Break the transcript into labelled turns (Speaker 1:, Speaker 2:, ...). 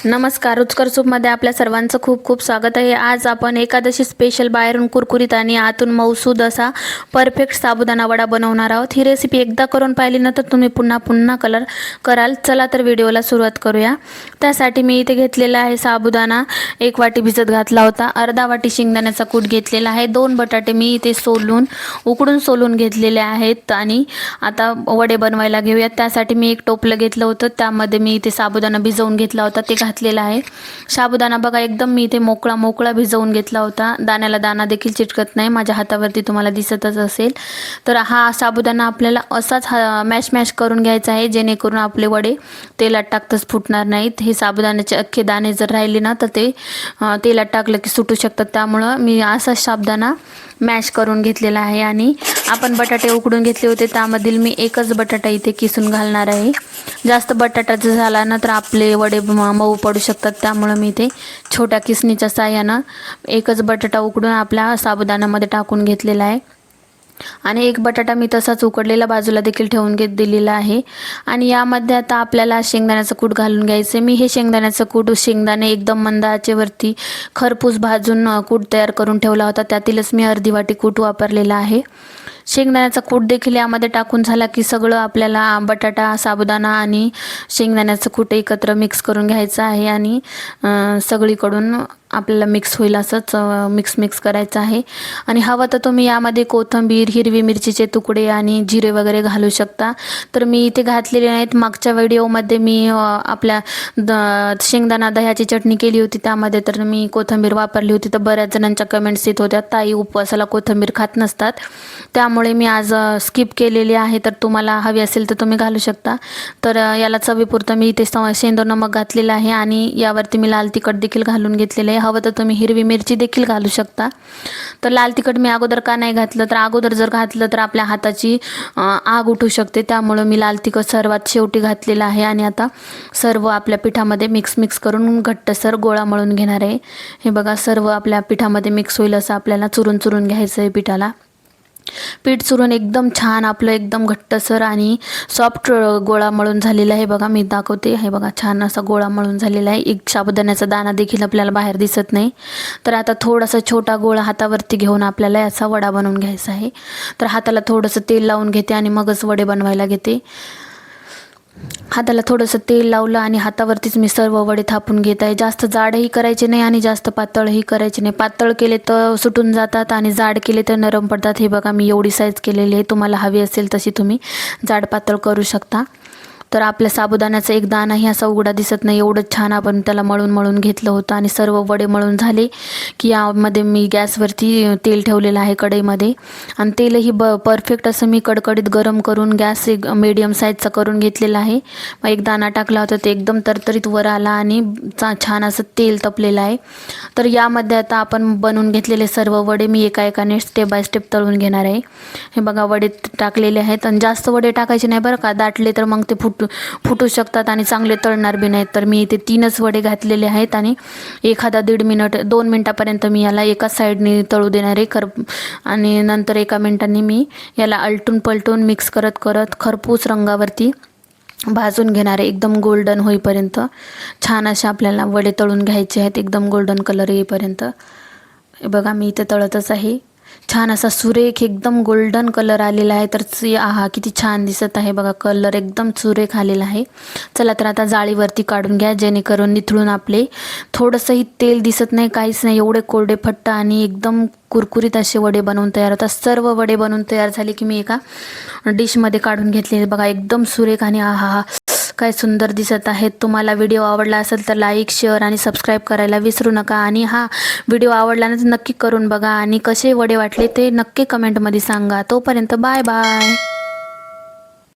Speaker 1: नमस्कार, रुचकर सूपमध्ये आपल्या सर्वांचं खूप खूप स्वागत आहे। आज आपण एकादशी स्पेशल बाहेरून कुरकुरीत आणि आतून मऊसूद असा परफेक्ट साबुदाणा वडा बनवणार आहोत। ही रेसिपी एकदा करून पाहिली ना तर तुम्ही पुन्हा पुन्हा कराल। चला तर व्हिडिओला सुरुवात करूया। त्यासाठी मी इथे घेतलेला आहे साबुदाणा, 1 वाटी भिजत घातला होता। अर्धा वाटी शेंगदाण्याचा कूट घेतलेला आहे। 2 बटाटे मी इथे उकडून सोलून घेतलेले आहेत आणि आता वडे बनवायला घेऊया। त्यासाठी मी एक टोपलं घेतलं होतं, त्यामध्ये मी इथे साबुदाणा भिजवून घेतला होता, ते घातलेला आहे। साबुदाणा बघा एकदम मी इथे मोकळा भिजवून घेतला होता, दाण्याला दाणा देखील चिटकत नाही। माझ्या हातावरती तुम्हाला दिसतच असेल। तर हा साबुदाणा आपल्याला असाच मॅश करून घ्यायचा आहे, जेणेकरून आपले वडे तेलात टाकताच फुटणार नाहीत। हे साबुदाण्याचे अख्खे दाणे जर राहिले ना तर ते तेलात टाकलं की सुटू शकतात, त्यामुळे मी असा साबुदाणा मॅश करून घेतलेला आहे। आणि आपण बटाटे उकडून घेतले होते, त्यामधील मी एकच बटाटा इथे किसून घालणार आहे। जास्त बटाटा जर झाला ना तर आपले वडे मऊ पडू शकतात, त्यामुळे मी इथे छोट्या किसणीच्या साहाय्याने एकच बटाटा उकडून आपल्या साबुदाण्यामध्ये टाकून घेतलेला आहे। आणि एक बटाटा मी तसाच उकडलेला बाजूला देखील ठेवून दिलेला आहे। आणि यामध्ये आता आपल्याला शेंगदाण्याचं कूट घालून घ्यायचं। मी हे शेंगदाण्याचं कूट शेंगदाणे एकदम मंद आचेवरती खरपूस भाजून कूट तयार करून ठेवला होता, त्यातीलच मी अर्धी वाटी कूट वापरलेला आहे। शेंगदाण्याचा कूट देखील यामध्ये टाकून झाला की सगळं आपल्याला बटाटा, साबुदाणा आणि शेंगदाण्याचं कूट एकत्र मिक्स करून घ्यायचं आहे। आणि सगळीकडून आपल्याला मिक्स होईल असंच मिक्स करायचं आहे। आणि हवं तर तुम्ही यामध्ये कोथिंबीर, हिरवी मिरचीचे तुकडे आणि जिरे वगैरे घालू शकता, तर मी इथे घातलेले नाहीत। मागच्या व्हिडिओमध्ये मी आपल्या शेंगदाणा दह्याची चटणी केली होती, त्यामध्ये तर मी कोथिंबीर वापरली होती। तर बऱ्याच जणांच्या कमेंट्स येत होत्या, ताई उपवासाला कोथिंबीर खात नसतात, त्यामुळे मी आज स्किप केलेली आहे। तर तुम्हाला हवी असेल तर तुम्ही घालू शकता। तर याला चवीपुरतं मी इथे सेंदो नमक घातलेलं आहे आणि यावरती मी लाल तिखट देखील घालून घेतलेले आहे। हवं तर तुम्ही हिरवी मिरची देखील घालू शकता। तर लाल तिखट मी अगोदर का नाही घातलं, तर अगोदर जर घातलं तर आपल्या हाताची आग उठू शकते, त्यामुळे मी लाल तिखट सर्वात शेवटी घातलेलं आहे। आणि आता सर्व आपल्या पिठामध्ये मिक्स करून घट्टसर गोळा मळून घेणार आहे। हे बघा, सर्व आपल्या पिठामध्ये मिक्स होईल असं आपल्याला चुरून घ्यायचं आहे पिठाला। पीठ चुरून एकदम छान आपलं एकदम घट्टसर आणि सॉफ्ट गोळा मळून झालेला आहे। बघा मी दाखवते, हे बघा छान असा गोळा मळून झालेला आहे। एक साबुदाण्याचा दाणा देखील आपल्याला बाहेर दिसत नाही। तर आता थोडासा छोटा गोळा हातावरती घेऊन आपल्याला याचा वडा बनवून घ्यायचा आहे। तर हाताला थोडंसं तेल लावून घेते आणि मगच वडे बनवायला घेते। हाताला थोडंसं तेल लावलं आणि हातावरतीच मी सर्व वडे थापून घेत आहे। जास्त जाडही करायचे नाही आणि जास्त पातळही करायचे नाही। पातळ केले तर सुटून जातात आणि जाड केले तर नरम पडतात। हे बघा मी एवढी साईज केलेली आहे, तुम्हाला हवी असेल तशी तुम्ही जाड पातळ करू शकता। तर आपल्या साबुदाण्याचा एक दाणाही असा उघडा दिसत नाही, एवढं छान आपण त्याला मळून घेतलं होतं। आणि सर्व वडे मळून झाले की यामध्ये मी गॅसवरती तेल ठेवलेलं आहे कढईमध्ये, आणि तेलही परफेक्ट असं मी कडकडीत गरम करून गॅस एक मीडियम साईजचा करून घेतलेला आहे। मग एक दाणा टाकला होता, ते एकदम तरतरीत वर आला आणि छान असं तेल तपलेलं आहे। तर यामध्ये आता आपण बनवून घेतलेले सर्व वडे मी एकाने स्टेप बाय स्टेप तळून घेणार आहे। हे बघा वडे टाकलेले आहेत, आणि जास्त वडे टाकायचे नाही बरं का, दाटले तर मग ते फुटू शकतात आणि चांगले तळणार बी नाहीत। तर मी इथे 3च वडे घातलेले आहेत आणि एखादा 1.5 मिनिट 2 मिनिटापर्यंत मी याला एकाच साईडने तळू देणार आहे। आणि नंतर 1 मिनिटांनी मी याला आलटून पलटून मिक्स करत खरपूस रंगावरती भाजून घेणार आहे, एकदम गोल्डन होईपर्यंत। छान असे आपल्याला वडे तळून घ्यायचे आहेत, एकदम गोल्डन कलर येईपर्यंत। बघा मी इथे तळतच आहे। छान असा सुरेख एकदम गोल्डन कलर आलेला आहे। तर आहा किती छान दिसत आहे बघा, कलर एकदम सुरेख आलेला आहे। चला तर आता जाळीवरती काढून घ्या, जेणेकरून निथळून आपले थोडंसंही तेल दिसत नाही, काहीच नाही, एवढे कोरडे फट्ट आणि एकदम कुरकुरीत असे वडे बनवून तयार होतात। सर्व वडे बनवून तयार झाले की मी एका डिशमध्ये काढून घेतले। बघा एकदम सुरेख आणि आहा काय सुंदर दिसत आहेत। तुम्हाला व्हिडिओ आवडला असेल तर लाईक, शेअर आणि सबस्क्राईब करायला विसरू नका। आणि हा व्हिडिओ आवडला तर नक्की करून बघा, आणि कसे वडे वाटले ते नक्की कमेंटमध्ये सांगा। तोपर्यंत बाय बाय।